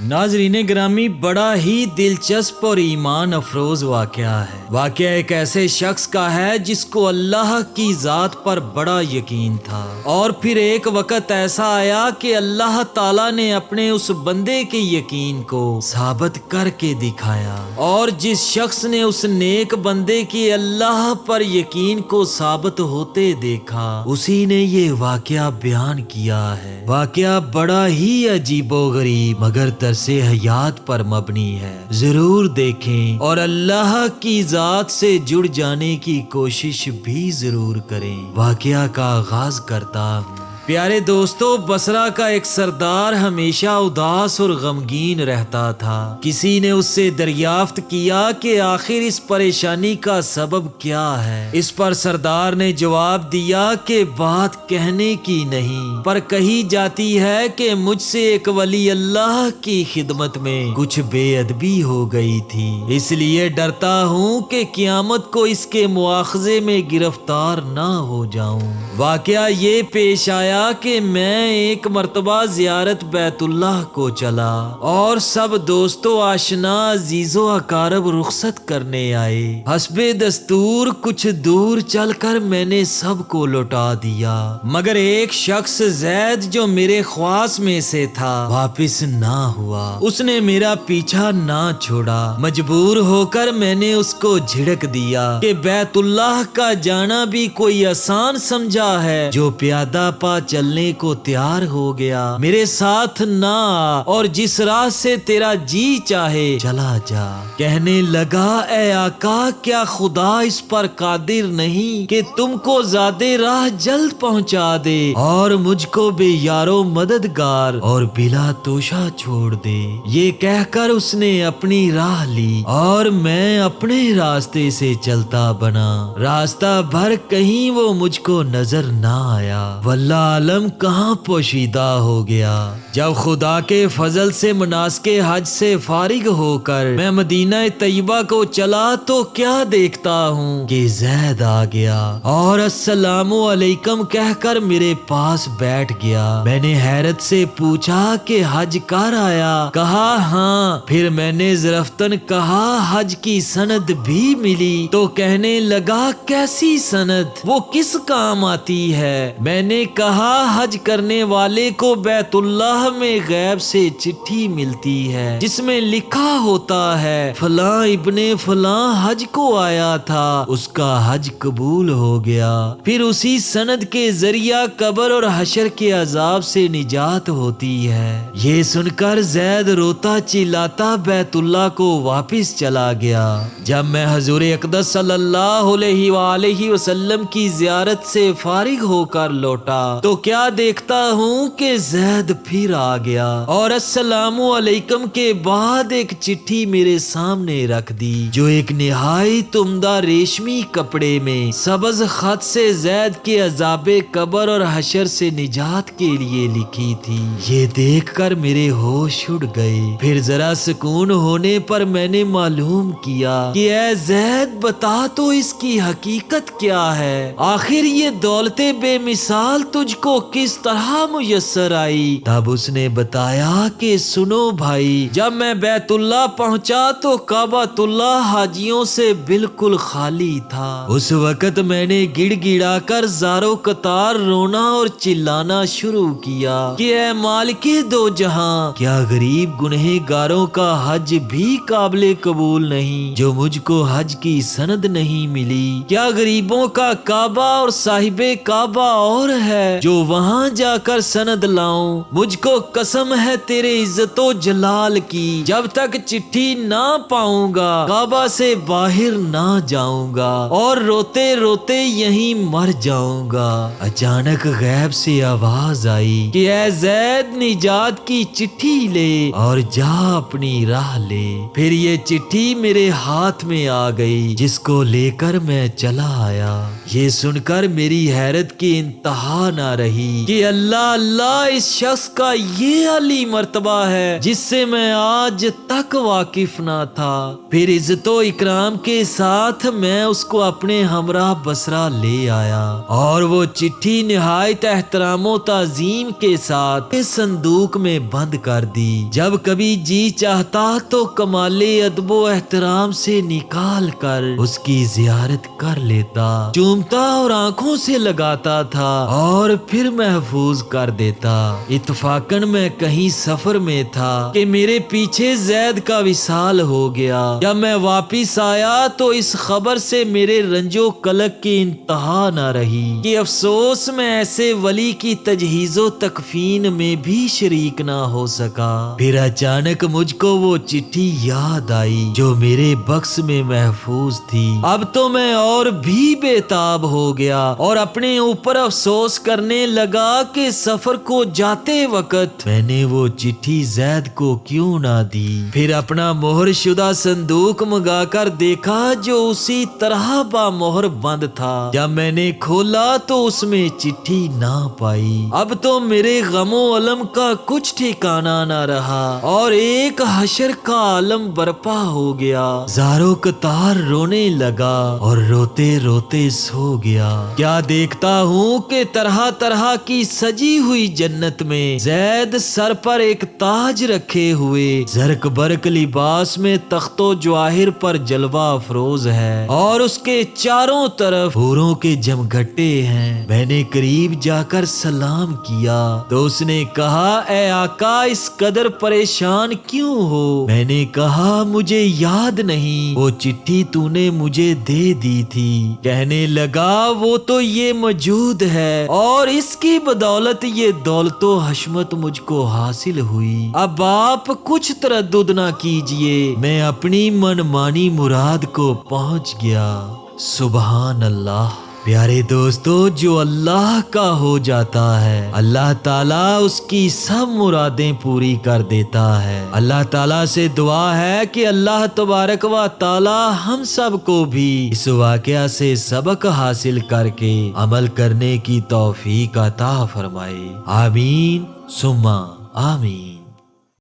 नाजरीन ग्रामी, बड़ा ही दिलचस्प और ईमान अफरोज वाकया है। वाकया एक ऐसे शख्स का है जिसको अल्लाह की जात पर बड़ा यकीन था, और फिर एक वक्त ऐसा आया कि अल्लाह ताला ने अपने उस बंदे के यकीन को साबित करके दिखाया, और जिस शख्स ने उस नेक बंदे के अल्लाह पर यकीन को साबित होते देखा, उसी ने ये वाकया बयान किया है। वाकया बड़ा ही अजीबोगरीब मगर तरसे हयात पर मबनी है। जरूर देखें और अल्लाह की जात से जुड़ जाने की कोशिश भी जरूर करें। वाकया का आगाज करता हूँ। प्यारे दोस्तों, बसरा का एक सरदार हमेशा उदास और गमगीन रहता था। किसी ने उससे दरियाफ्त किया कि आखिर इस परेशानी का सबब क्या है। इस पर सरदार ने जवाब दिया कि बात कहने की नहीं, पर कही जाती है कि मुझसे एक वली अल्लाह की खिदमत में कुछ बेअदबी हो गई थी, इसलिए डरता हूँ कि क़यामत को इसके मुआखजे में गिरफ्तार ना हो जाऊं। वाकया ये पेश आया कि मैं एक मर्तबा जियारत बैतुल्लाह को चला और सब दोस्तों आशना अजीजो अकारब रुखसत करने आए। हस्बे दस्तूर कुछ दूर चलकर मैंने सबको लौटा दिया, मगर एक शख्स जैद जो मेरे ख्वास में से था वापिस ना हुआ। उसने मेरा पीछा ना छोड़ा। मजबूर होकर मैंने उसको झिड़क दिया कि बैतुल्लाह का जाना भी कोई आसान समझा है। जो प्यादा पा चलने को तैयार हो गया, मेरे साथ ना आ और जिस राह से तेरा जी चाहे चला जा। कहने लगा, ए आका, क्या खुदा इस पर कादिर नहीं कि तुमको ज़ादे राह जल्द पहुंचा दे और मुझको बेयारो मददगार और बिला तोशा छोड़ दे। ये कहकर उसने अपनी राह ली और मैं अपने रास्ते से चलता बना। रास्ता भर कहीं वो मुझको नजर ना आया। वल्लाह आलम कहाँ पोशीदा हो गया। जब खुदा के फजल से मुनासके हज से फारिग होकर मैं मदीना तैयबा को चला तो क्या देखता हूँ कि जैद आ गया और अस्सलामु अलैकुम कहकर मेरे पास बैठ गया। मैंने हैरत से पूछा कि हज कर आया? कहा हाँ। फिर मैंने ज़रफ़तन कहा, हज की सनद भी मिली? तो कहने लगा, कैसी सनद, वो किस काम आती है? मैंने कहा, हज करने वाले को बैतुल्लाह में गैब से चिट्ठी मिलती है जिसमें लिखा होता है फलां इब्ने फलां हज को आया था, उसका हज कबूल हो गया। फिर उसी सनद के जरिया कब्र और हशर के अजाब से निजात होती है। ये सुनकर जैद रोता चिल्लाता बैतुल्लाह को वापिस चला गया। जब मैं हजूर अक़दस सल्लल्लाहु अलैहि वसल्लम की जियारत से फारिग होकर लौटा तो क्या देखता हूँ कि जैद फिर आ गया और अस्सलामु अलैकुम के बाद एक चिट्ठी मेरे सामने रख दी जो एक निहायत उम्दा रेशमी कपड़े में सबज खत से जैद के अजाबे कब्र और हशर से निजात के लिए लिखी थी। ये देखकर मेरे होश उड़ गए। फिर जरा सुकून होने पर मैंने मालूम किया कि ए जैद, बता तो इसकी हकीकत क्या है? आखिर ये दौलते बेमिसाल तुझको किस तरह मुयस्सर आई? तब उसने बताया कि सुनो भाई, जब मैं बैतुल्लाह पहुंचा तो काबातुल्लाह हाजियों से बिल्कुल खाली था। उस वक्त मैंने गिड़गिड़ा कर ज़ारो कतार रोना और चिल्लाना शुरू किया कि ए मालिके दो जहां, क्या गरीब गुनहगारों का हज भी काबिले कबूल नहीं जो मुझको हज की सनद नहीं मिली? क्या गरीबों का काबा और साहिबे काबा और है जो वहां जाकर सनद लाऊं? मुझको कसम है तेरे इज्जतो जलाल की, जब तक चिट्ठी ना पाऊंगा काबा से बाहर ना जाऊंगा और रोते रोते यहीं मर जाऊंगा। अचानक गैब से आवाज आई कि ऐ जैद, निजात की चिट्ठी ले और जा अपनी राह ले। फिर ये चिट्ठी मेरे हाथ में आ गई जिसको लेकर मैं चला आया। ये सुनकर मेरी हैरत की इंतहा ना रही कि अल्लाह अल्लाह इस शख्स का ये अली मर्तबा है जिससे मैं आज तक वाकिफ ना था। फिर इज्जतो इकराम के साथ मैं उसको अपने हमरा बसरा ले आया और वो चिट्ठी निहायत एहतरामो ताजीम के साथ इस संदूक में बंद कर दी। जब कभी जी चाहता तो कमाले अदबो एहतराम से निकाल कर उसकी जियारत कर लेता, चूमता और आंखों से लगाता था और फिर महफूज कर देता। इत्तफाकन मैं कहीं सफर में था कि मेरे पीछे जैद का विसाल हो गया। जब मैं वापिस आया तो इस खबर से मेरे रंजो कलक की इंतहा न रही कि अफसोस मैं ऐसे वली की तजहीजो तकफीन में भी शरीक ना हो सका। फिर अचानक मुझको वो चिट्ठी याद आई जो मेरे बक्स में महफूज थी। अब तो मैं और भी बेताब हो गया और अपने ऊपर अफसोस करने लगा कि सफर को जाते वक्त मैंने वो चिट्ठी जैद को क्यों ना दी। फिर अपना मोहर शुदा संदूक मंगाकर देखा जो उसी तरह बा मोहर बंद था। जब मैंने खोला तो उसमें चिट्ठी ना पाई। अब तो मेरे गमो अलम का कुछ ठिकाना ना रहा और एक हशर का आलम बरपा हो गया। ज़ारो कतार रोने लगा और रोते रोते सो गया। क्या देखता हूँ कि तरह तरह की सजी हुई जन्नत में जैद सर पर एक ताज रखे हुए जरक बरक लिबास में तख्तो जवाहिर पर जलवा अफरोज है और उसके चारों तरफ हूरों के जमघटे हैं। मैंने करीब जाकर सलाम किया तो उसने कहा, ए आका इस कदर परेशान क्यों हो? मैंने कहा, मुझे याद नहीं वो चिट्ठी तूने मुझे दे दी थी। कहने लगा, वो तो ये मौजूद है और इसकी बदौलत ये दौलतो हशमत मुझको हासिल हुई। अब आप कुछ तरद्दुद ना कीजिए, मैं अपनी मनमानी मुराद को पहुंच गया। सुबहान अल्लाह। प्यारे दोस्तों, जो अल्लाह का हो जाता है अल्लाह ताला उसकी सब मुरादें पूरी कर देता है। अल्लाह ताला से दुआ है कि अल्लाह तबारक व ताला हम सब को भी इस वाकया से सबक हासिल करके अमल करने की तौफीक अता फरमाए। आमीन सुम्मा आमीन।